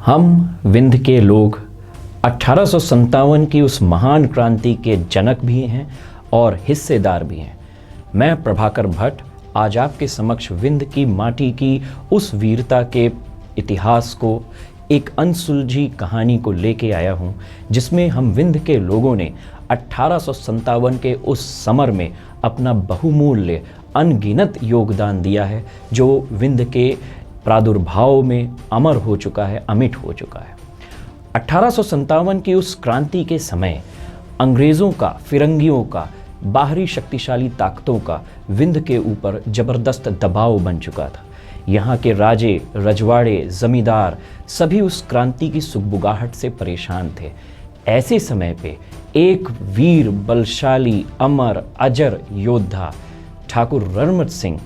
हम विंध्य के लोग 1857 की उस महान क्रांति के जनक भी हैं और हिस्सेदार भी हैं। मैं प्रभाकर भट्ट आज आपके समक्ष विंध्य की माटी की उस वीरता के इतिहास को, एक अनसुलझी कहानी को लेके आया हूँ, जिसमें हम विंध्य के लोगों ने 1857 के उस समर में अपना बहुमूल्य अनगिनत योगदान दिया है, जो विंध्य के प्रादुर्भाव में अमर हो चुका है, अमिट हो चुका है। 1857 की उस क्रांति के समय अंग्रेज़ों का, फिरंगियों का, बाहरी शक्तिशाली ताकतों का विंध्य के ऊपर ज़बरदस्त दबाव बन चुका था। यहाँ के राजे, रजवाड़े, जमींदार सभी उस क्रांति की सुगबुगाहट से परेशान थे। ऐसे समय पे एक वीर, बलशाली, अमर, अजर योद्धा ठाकुर रणमत सिंह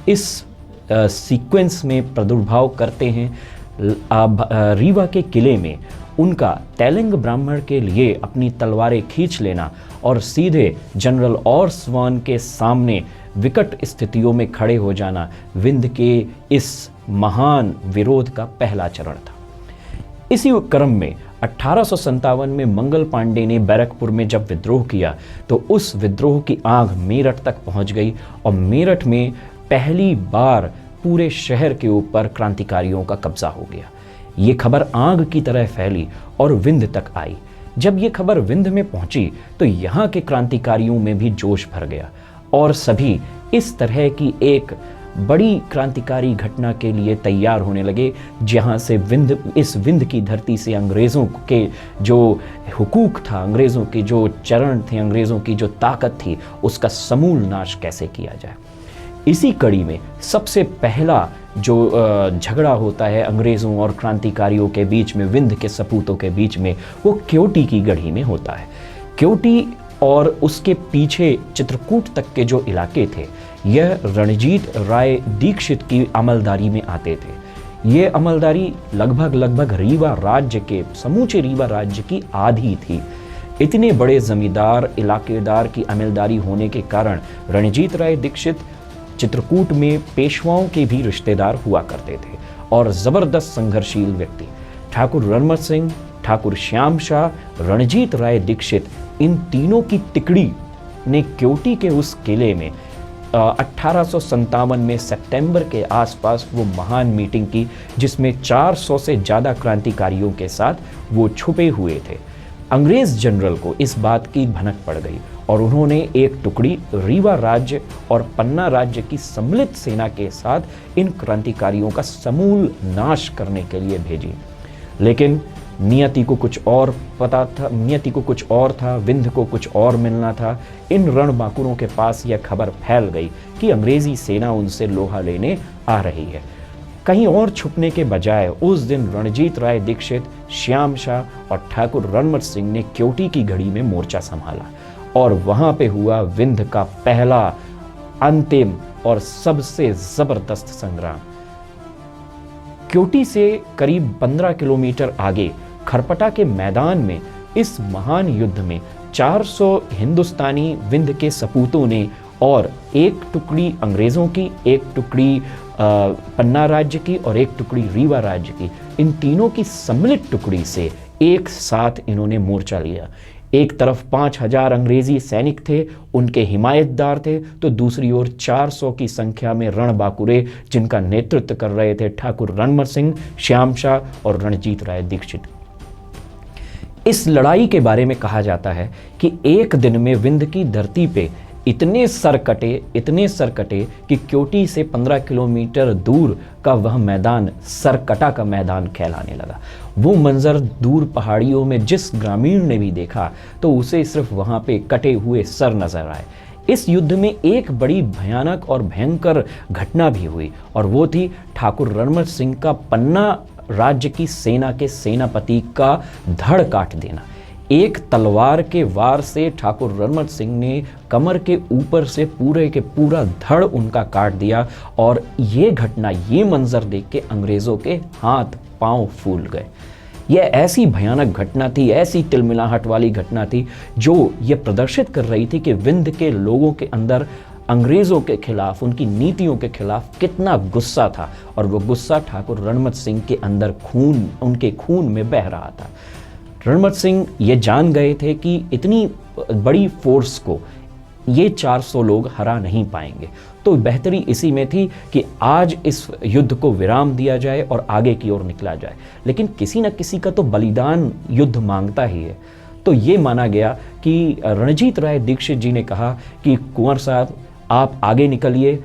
इस सीक्वेंस में प्रादुर्भाव करते हैं। रीवा के किले में उनका तेलंग ब्राह्मण के लिए अपनी तलवारें खींच लेना और सीधे जनरल ऑर्सवान के सामने विकट स्थितियों में खड़े हो जाना विंध्य के इस महान विरोध का पहला चरण था। इसी क्रम में 1857 में मंगल पांडे ने बैरकपुर में जब विद्रोह किया तो उस विद्रोह की आग मेरठ तक पहुंच गई और मेरठ में पहली बार पूरे शहर के ऊपर क्रांतिकारियों का कब्जा हो गया। ये खबर आग की तरह फैली और विंध्य तक आई। जब ये खबर विंध्य में पहुंची तो यहाँ के क्रांतिकारियों में भी जोश भर गया और सभी इस तरह की एक बड़ी क्रांतिकारी घटना के लिए तैयार होने लगे, जहाँ से इस विंध्य की धरती से अंग्रेज़ों के जो हुकूक था, अंग्रेज़ों के जो चरण थे, अंग्रेज़ों की जो ताकत थी, उसका समूल नाश कैसे किया जाए। इसी कड़ी में सबसे पहला जो झगड़ा होता है अंग्रेज़ों और क्रांतिकारियों के बीच में, विंध्य के सपूतों के बीच में, वो क्योटी की गढ़ी में होता है। क्योटी और उसके पीछे चित्रकूट तक के जो इलाके थे, यह रणजीत राय दीक्षित की अमलदारी में आते थे। ये अमलदारी लगभग रीवा राज्य के, समूचे रीवा राज्य की आधी थी। इतने बड़े जमींदार, इलाकेदार की अमलदारी होने के कारण रणजीत राय दीक्षित चित्रकूट में पेशवाओं के भी रिश्तेदार हुआ करते थे और ज़बरदस्त संघर्षशील व्यक्ति ठाकुर रणमत सिंह, ठाकुर श्याम शाह, रणजीत राय दीक्षित, इन तीनों की तिकड़ी ने क्योटी के उस किले में 1857 में सितंबर के आसपास वो महान मीटिंग की, जिसमें 400 से ज़्यादा क्रांतिकारियों के साथ वो छुपे हुए थे। अंग्रेज़ जनरल को इस बात की भनक पड़ गई और उन्होंने एक टुकड़ी रीवा राज्य और पन्ना राज्य की सम्मिलित सेना के साथ इन क्रांतिकारियों का समूल नाश करने के लिए भेजी। लेकिन नियति को कुछ और पता था, नियति को कुछ और था, विंध्य को कुछ और मिलना था। इन रणबांकुरों के पास यह खबर फैल गई कि अंग्रेजी सेना उनसे लोहा लेने आ रही है। कहीं और छुपने के बजाय उस दिन रणजीत राय दीक्षित, श्याम शाह और ठाकुर रणमत सिंह ने क्योटी की घड़ी में मोर्चा संभाला और वहां पे हुआ विंध्य का पहला, अंतिम और सबसे जबरदस्त संग्राम। क्योटी से करीब 15 किलोमीटर आगे खरपटा के मैदान में इस महान युद्ध में 400 हिंदुस्तानी विंध्य के सपूतों ने और एक टुकड़ी अंग्रेज़ों की, एक टुकड़ी पन्ना राज्य की और एक टुकड़ी रीवा राज्य की, इन तीनों की सम्मिलित टुकड़ी से एक साथ इन्होंने मोर्चा लिया। एक तरफ 5000 अंग्रेजी सैनिक थे, उनके हिमायतदार थे, तो दूसरी ओर 400 की संख्या में रणबांकुरे, जिनका नेतृत्व कर रहे थे ठाकुर रणमत सिंह, श्याम शाह और रणजीत राय दीक्षित। इस लड़ाई के बारे में कहा जाता है कि एक दिन में विंध्य की धरती पे इतने सर कटे कि क्योटी से 15 किलोमीटर दूर का वह मैदान सरकटा का मैदान कहलाने लगा। वो मंजर दूर पहाड़ियों में जिस ग्रामीण ने भी देखा तो उसे सिर्फ वहाँ पे कटे हुए सर नजर आए। इस युद्ध में एक बड़ी भयानक और भयंकर घटना भी हुई और वो थी ठाकुर रणमत सिंह का पन्ना राज्य की सेना के सेनापति का धड़ काट देना। एक तलवार के वार से ठाकुर रणमत सिंह ने कमर के ऊपर से पूरे के पूरा धड़ उनका काट दिया और ये घटना, ये मंजर देख के अंग्रेज़ों के हाथ पांव फूल गए। यह ऐसी भयानक घटना थी, ऐसी तिलमिलाहट वाली घटना थी, जो ये प्रदर्शित कर रही थी कि विंध्य के लोगों के अंदर अंग्रेज़ों के खिलाफ, उनकी नीतियों के खिलाफ कितना गुस्सा था, और वो गुस्सा ठाकुर रणमत सिंह के अंदर उनके खून में बह रहा था। रणमत सिंह ये जान गए थे कि इतनी बड़ी फोर्स को ये 400 लोग हरा नहीं पाएंगे, तो बेहतरी इसी में थी कि आज इस युद्ध को विराम दिया जाए और आगे की ओर निकला जाए। लेकिन किसी न किसी का तो बलिदान युद्ध मांगता ही है। तो ये माना गया कि रणजीत राय दीक्षित जी ने कहा कि कुंवर साहब, आप आगे निकलिए,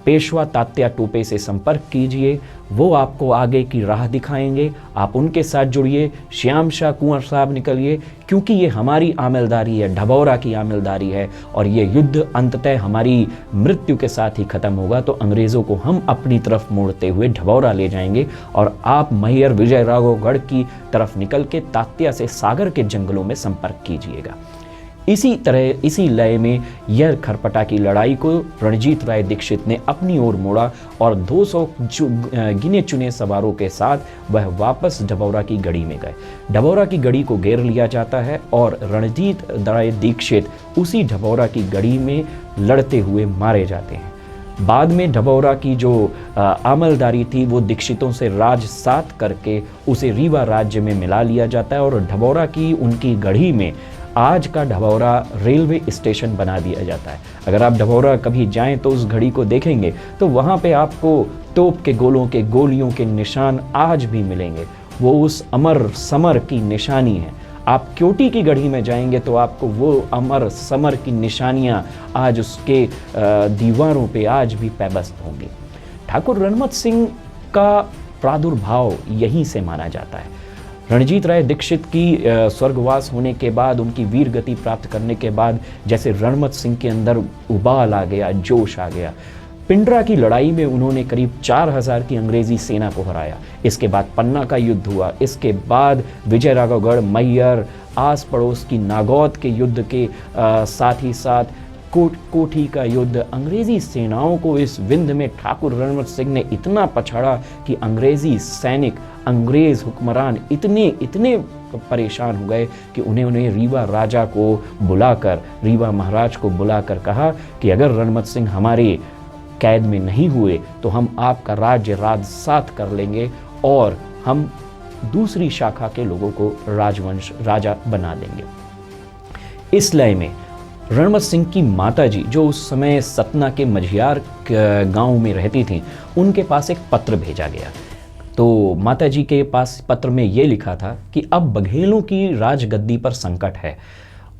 पेशवा तात्या टोपे से संपर्क कीजिए, वो आपको आगे की राह दिखाएंगे, आप उनके साथ जुड़िए। श्याम शाह कुंवर साहब निकलिए, क्योंकि ये हमारी आमिलदारी है, ढबौरा की आमिलदारी है, और ये युद्ध अंततः हमारी मृत्यु के साथ ही खत्म होगा। तो अंग्रेज़ों को हम अपनी तरफ मोड़ते हुए ढबौरा ले जाएंगे, और आप मैहर विजयराघवगढ़ की तरफ निकल के तात्या से सागर के जंगलों में संपर्क कीजिएगा। इसी तरह, इसी लय में यह खरपटा की लड़ाई को रणजीत राय दीक्षित ने अपनी ओर मोड़ा, और 200 गिने चुने सवारों के साथ वह वापस ढबौरा की गढ़ी में गए। ढबौरा की गढ़ी को घेर लिया जाता है, और रणजीत राय दीक्षित उसी ढबौरा की गढ़ी में लड़ते हुए मारे जाते हैं। बाद में ढबौरा की जो आमलदारी थी वो दीक्षितों से राज सात करके उसे रीवा राज्य में मिला लिया जाता है, और ढबौरा की उनकी गढ़ी में आज का ढबौरा रेलवे स्टेशन बना दिया जाता है। अगर आप ढबौरा कभी जाएं तो उस घड़ी को देखेंगे तो वहाँ पे आपको तोप के गोलों के गोलियों के निशान आज भी मिलेंगे। वो उस अमर समर की निशानी है। आप क्योटी की गढ़ी में जाएंगे तो आपको वो अमर समर की निशानियाँ आज उसके दीवारों पे आज भी पैबस्त होंगी। ठाकुर रणमत सिंह का प्रादुर्भाव यहीं से माना जाता है। रणजीत राय दीक्षित की स्वर्गवास होने के बाद, उनकी वीर गति प्राप्त करने के बाद, जैसे रणमत सिंह के अंदर उबाल आ गया, जोश आ गया। पिंडरा की लड़ाई में उन्होंने करीब 4000 की अंग्रेजी सेना को हराया। इसके बाद पन्ना का युद्ध हुआ। इसके बाद विजयराघवगढ़, मैहर, आस पड़ोस की नागौद के युद्ध के साथ ही साथ कोठी का युद्ध। अंग्रेजी सेनाओं को इस विंध्य में ठाकुर रणमत सिंह ने इतना पछाड़ा कि अंग्रेजी सैनिक, अंग्रेज हुक्मरान इतने परेशान हो गए कि उन्हें रीवा राजा को बुलाकर, रीवा महाराज को बुलाकर कहा कि अगर रणमत सिंह हमारे कैद में नहीं हुए तो हम आपका राज्य राजसात कर लेंगे, और हम दूसरी शाखा के लोगों को राजवंश राजा बना देंगे। इस लय में रणमत सिंह की माताजी, जो उस समय सतना के मझियार गांव में रहती थीं, उनके पास एक पत्र भेजा गया। तो माताजी के पास पत्र में ये लिखा था कि अब बघेलों की राजगद्दी पर संकट है,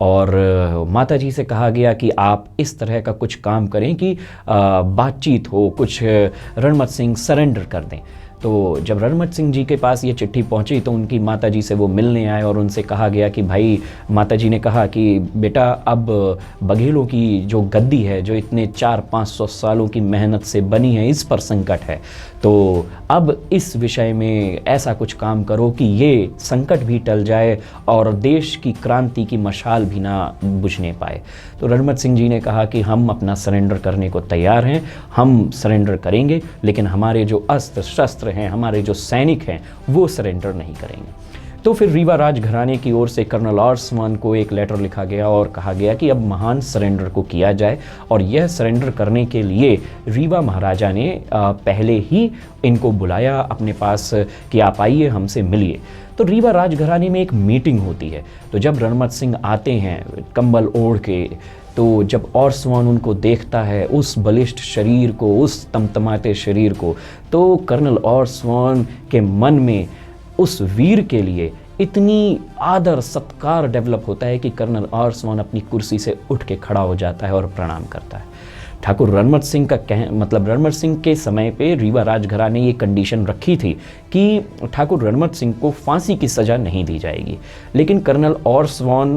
और माताजी से कहा गया कि आप इस तरह का कुछ काम करें कि बातचीत हो, कुछ रणमत सिंह सरेंडर कर दें। तो जब रणमत सिंह जी के पास ये चिट्ठी पहुंची तो उनकी माताजी से वो मिलने आए, और उनसे कहा गया कि भाई, माताजी ने कहा कि बेटा, अब बघेलों की जो गद्दी है, जो इतने 400-500 सालों की मेहनत से बनी है, इस पर संकट है। तो अब इस विषय में ऐसा कुछ काम करो कि ये संकट भी टल जाए और देश की क्रांति की मशाल भी ना बुझने पाए। तो रणमत सिंह जी ने कहा कि हम अपना सरेंडर करने को तैयार हैं, हम सरेंडर करेंगे, लेकिन हमारे जो अस्त्र शस्त्र हैं, हमारे जो सैनिक हैं, वो सरेंडर नहीं करेंगे। तो फिर रीवा राजघराने की ओर से कर्नल ऑर्समान को एक लेटर लिखा गया और कहा गया कि अब महान सरेंडर को किया जाए, और यह सरेंडर करने के लिए रीवा महाराजा ने पहले ही इनको बुलाया अपने पास कि आप आइए, हमसे मिलिए। तो रीवा राजघराने में एक मीटिंग होती है। तो जब रणमत सिंह आते हैं कंबल ओढ़ के, तो जब ऑर्समान उनको देखता है, उस बलिष्ठ शरीर को, उस तमतमाते शरीर को, तो कर्नल ऑर्समान के मन में उस वीर के लिए इतनी आदर सत्कार डेवलप होता है कि कर्नल ऑर्समान अपनी कुर्सी से उठ के खड़ा हो जाता है और प्रणाम करता है। ठाकुर रणमत सिंह का रणमत सिंह के समय पे रीवा राजघराने ने ये कंडीशन रखी थी कि ठाकुर रणमत सिंह को फांसी की सज़ा नहीं दी जाएगी। लेकिन कर्नल ऑर्समान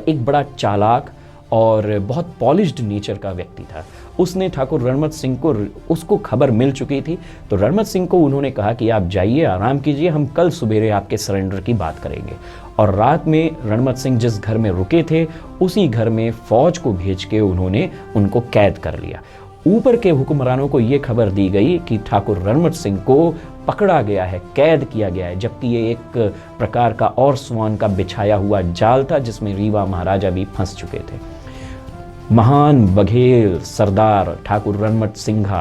एक बड़ा चालाक और बहुत पॉलिश्ड नेचर का व्यक्ति था। उसने ठाकुर रणमत सिंह को, उसको खबर मिल चुकी थी, तो रणमत सिंह को उन्होंने कहा कि आप जाइए, आराम कीजिए, हम कल सवेरे आपके सरेंडर की बात करेंगे। और रात में रणमत सिंह जिस घर में रुके थे, उसी घर में फौज को भेज के उन्होंने उनको कैद कर लिया। ऊपर के हुक्मरानों को ये खबर दी गई कि ठाकुर रणमत सिंह को पकड़ा गया है, कैद किया गया है, जबकि ये एक प्रकार का ऑर्समान का बिछाया हुआ जाल था जिसमें रीवा महाराजा भी फंस चुके थे। महान बघेल सरदार ठाकुर रणमत सिंघा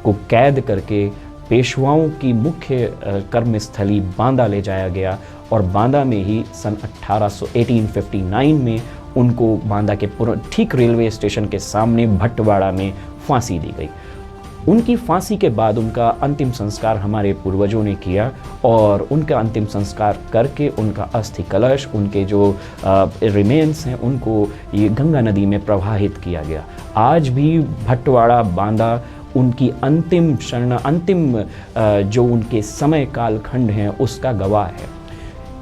को कैद करके पेशवाओं की मुख्य कर्मस्थली बांदा ले जाया गया और बांदा में ही सन 1859 में उनको बांदा के ठीक रेलवे स्टेशन के सामने भटवाड़ा में फांसी दी गई। उनकी फांसी के बाद उनका अंतिम संस्कार हमारे पूर्वजों ने किया और उनका अंतिम संस्कार करके उनका अस्थि कलश, उनके जो रिमेन्स हैं, उनको ये गंगा नदी में प्रवाहित किया गया। आज भी भटवाड़ा बांदा उनकी अंतिम जो उनके समय कालखंड हैं उसका गवाह है।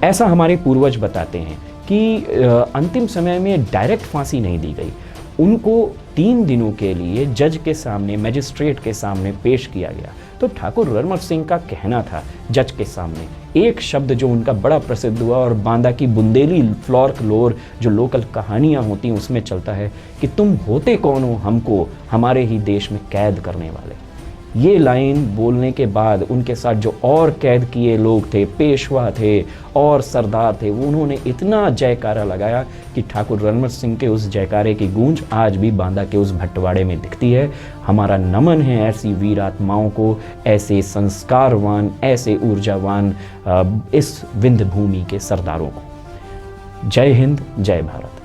ऐसा हमारे पूर्वज बताते हैं कि अंतिम समय में डायरेक्ट फांसी नहीं दी गई, उनको 3 दिनों के लिए जज के सामने, मैजिस्ट्रेट के सामने पेश किया गया। तो ठाकुर रणमत सिंह का कहना था जज के सामने, एक शब्द जो उनका बड़ा प्रसिद्ध हुआ और बांदा की बुंदेली फ्लोर जो लोकल कहानियाँ होती हैं उसमें चलता है कि तुम होते कौन हो हमको हमारे ही देश में कैद करने वाले। ये लाइन बोलने के बाद उनके साथ जो और कैद किए लोग थे, पेशवा थे और सरदार थे, उन्होंने इतना जयकारा लगाया कि ठाकुर रणमत सिंह के उस जयकारे की गूंज आज भी बांदा के उस भटवाड़े में दिखती है। हमारा नमन है ऐसी वीर आत्माओं को, ऐसे संस्कारवान, ऐसे ऊर्जावान इस विंध्य भूमि के सरदारों को। जय हिंद, जय भारत।